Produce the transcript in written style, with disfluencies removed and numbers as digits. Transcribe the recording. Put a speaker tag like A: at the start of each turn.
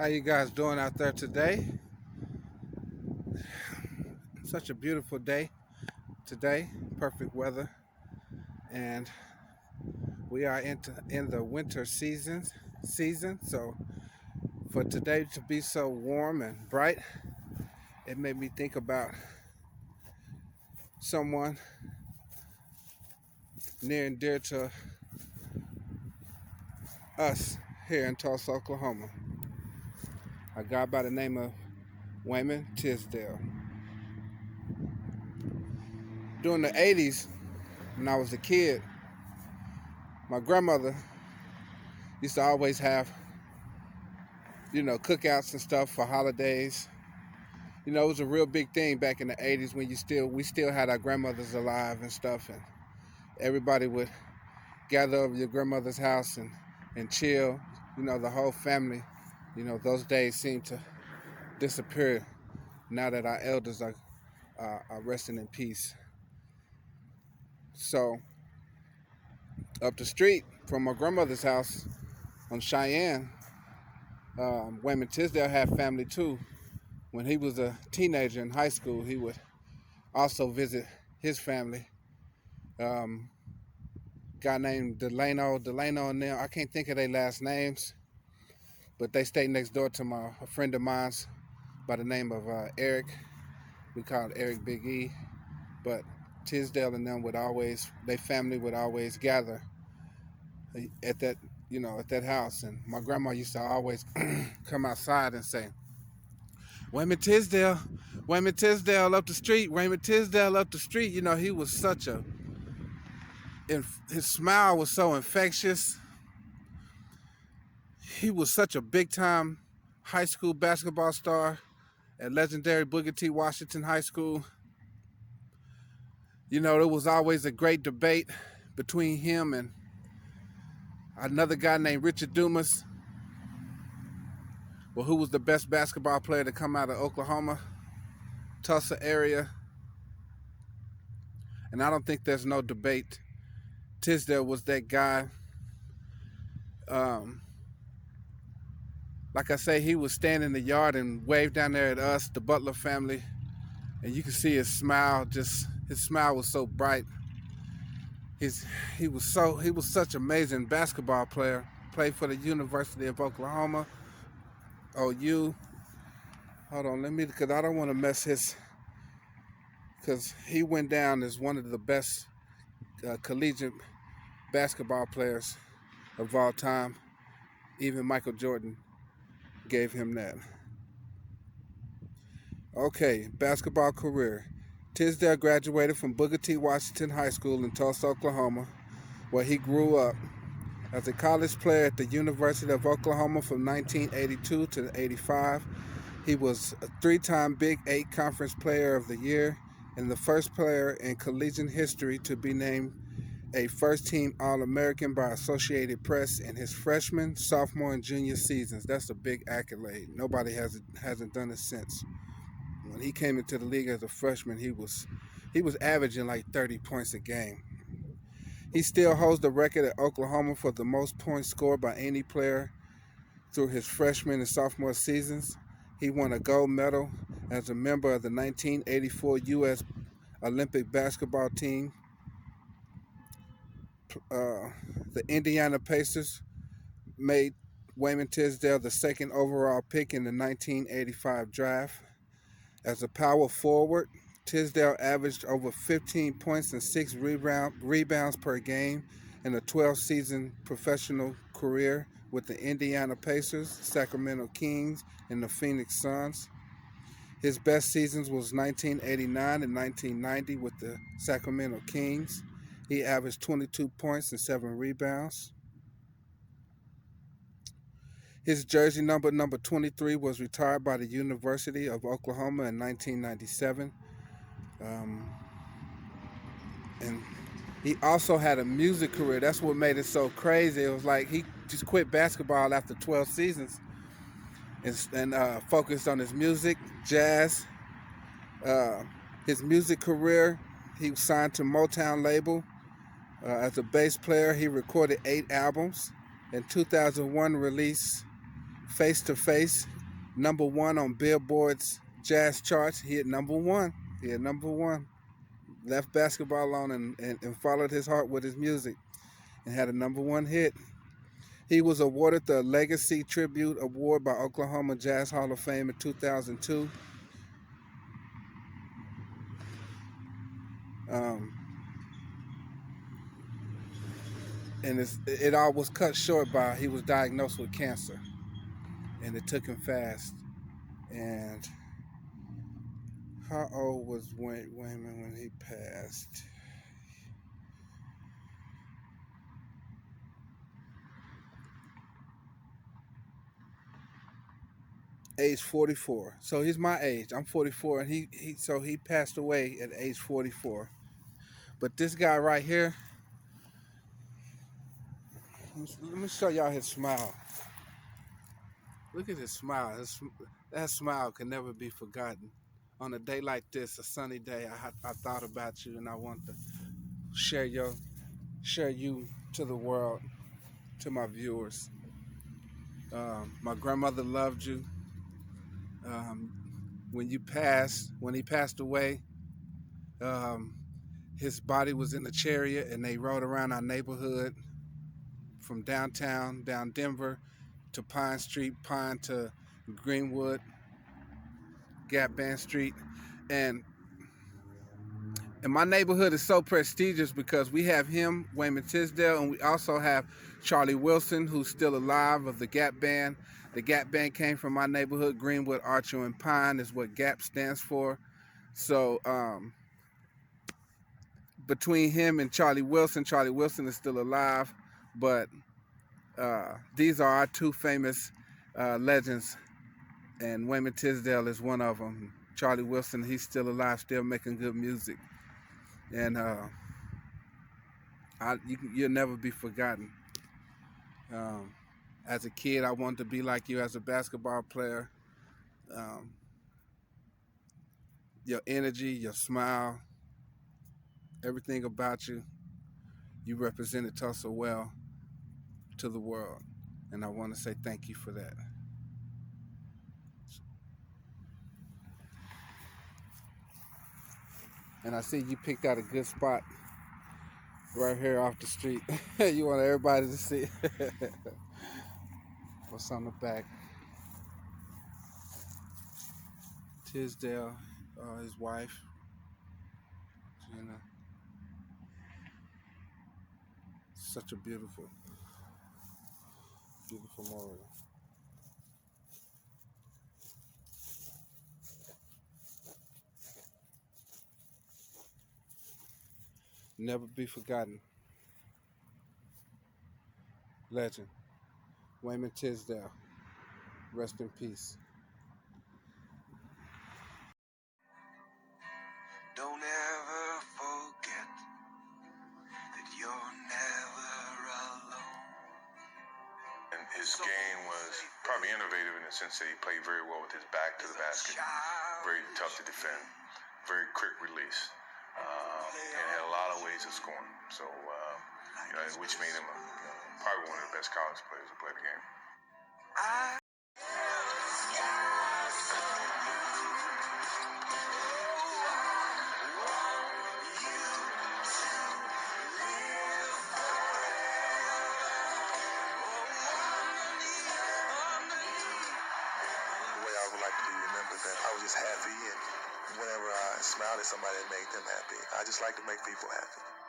A: How you guys doing out there today? Such a beautiful day today, perfect weather, and we are in the winter season. So for today to be so warm and bright, it made me think about someone near and dear to us here in Tulsa, Oklahoma. A guy by the name of Wayman Tisdale. During the 80s, when I was a kid, my grandmother used to always have, cookouts and stuff for holidays. It was a real big thing back in the 80s when we still had our grandmothers alive and stuff, and everybody would gather over your grandmother's house and chill. The whole family. Those days seem to disappear now that our elders are resting in peace. So up the street from my grandmother's house on Cheyenne, Wayman Tisdale had family too. When he was a teenager in high school, he would also visit his family. Guy named Delano and them. I can't think of their last names, but they stayed next door to a friend of mine's by the name of Eric. We called Eric Big E. But Tisdale and them their family would always gather at that house. And my grandma used to always come outside and say, Wayman Tisdale up the street, Wayman Tisdale up the street. He was his smile was so infectious. He was such a big time high school basketball star at legendary Booker T. Washington High School. There was always a great debate between him and another guy named Richard Dumas. Well, who was the best basketball player to come out of Oklahoma, Tulsa area? And I don't think there's no debate. Tisdale was that guy. Like I say, he would stand in the yard and wave down there at us, the Butler family, and you could see his smile. His smile was so bright. He was such an amazing basketball player. Played for the University of Oklahoma, OU. Hold on, because I don't want to mess because he went down as one of the best collegiate basketball players of all time. Even Michael Jordan gave him that. Okay, basketball career. Tisdale graduated from Booker T. Washington High School in Tulsa, Oklahoma, where he grew up. As a college player at the University of Oklahoma from 1982 to 85, he was a three-time Big 8 Conference Player of the Year and the first player in collegiate history to be named a first-team All-American by Associated Press in his freshman, sophomore, and junior seasons. That's a big accolade. Nobody hasn't done it since. When he came into the league as a freshman, he was averaging like 30 points a game. He still holds the record at Oklahoma for the most points scored by any player through his freshman and sophomore seasons. He won a gold medal as a member of the 1984 U.S. Olympic basketball team. The Indiana Pacers made Wayman Tisdale the second overall pick in the 1985 draft. As a power forward, Tisdale averaged over 15 points and 6 rebounds per game in a 12-season professional career with the Indiana Pacers, Sacramento Kings, and the Phoenix Suns. His best seasons was 1989 and 1990 with the Sacramento Kings. He averaged 22 points and 7 rebounds. His jersey number 23, was retired by the University of Oklahoma in 1997. And he also had a music career. That's what made it so crazy. It was like he just quit basketball after 12 seasons and focused on his music, jazz. His music career, he was signed to Motown label. As a bass player, he recorded 8 albums. In 2001 release Face to Face, #1 on Billboard's jazz charts. He hit #1. He hit #1. Left basketball alone and followed his heart with his music and had a #1 hit. He was awarded the Legacy Tribute Award by Oklahoma Jazz Hall of Fame in 2002. Um, and it all was cut short by he was diagnosed with cancer, and it took him fast. And how old was Wayman when he passed? Age 44. So he's my age. I'm 44, and he passed away at age 44. But this guy right here, let me show y'all his smile. Look at his smile. That smile can never be forgotten. On a day like this, a sunny day, I thought about you, and I want to share you to the world, to my viewers. My grandmother loved you. Um, when he passed away, um, his body was in a chariot, and they rode around our neighborhood from downtown, down Denver, to Pine Street, Pine to Greenwood, Gap Band Street, and my neighborhood is so prestigious because we have him, Wayman Tisdale, and we also have Charlie Wilson, who's still alive, of the Gap Band. The Gap Band came from my neighborhood, Greenwood, Archer, and Pine is what Gap stands for. So between him and Charlie Wilson is still alive, but these are our two famous legends, and Wayman Tisdale is one of them. Charlie Wilson, he's still alive, still making good music, and you'll never be forgotten. As a kid, I wanted to be like you as a basketball player. Um, your energy, your smile, everything about you, you represented Tulsa well to the world, and I want to say thank you for that. And I see you picked out a good spot right here off the street. You want everybody to see what's on the back. Tisdale, his wife, Jenna. Such a beautiful memorial. Never be forgotten. Legend. Wayman Tisdale. Rest in peace.
B: Don't ever forget that you're never alone.
C: And his game was probably innovative in the sense that he played very well with his back to the basket. Very tough to defend. Very quick release. And had a lot of ways of scoring. So, which made him probably one of the best college players to play the game.
B: I would like to be remembered that I was just happy, and whenever I smiled at somebody, it made them happy. I just like to make people happy.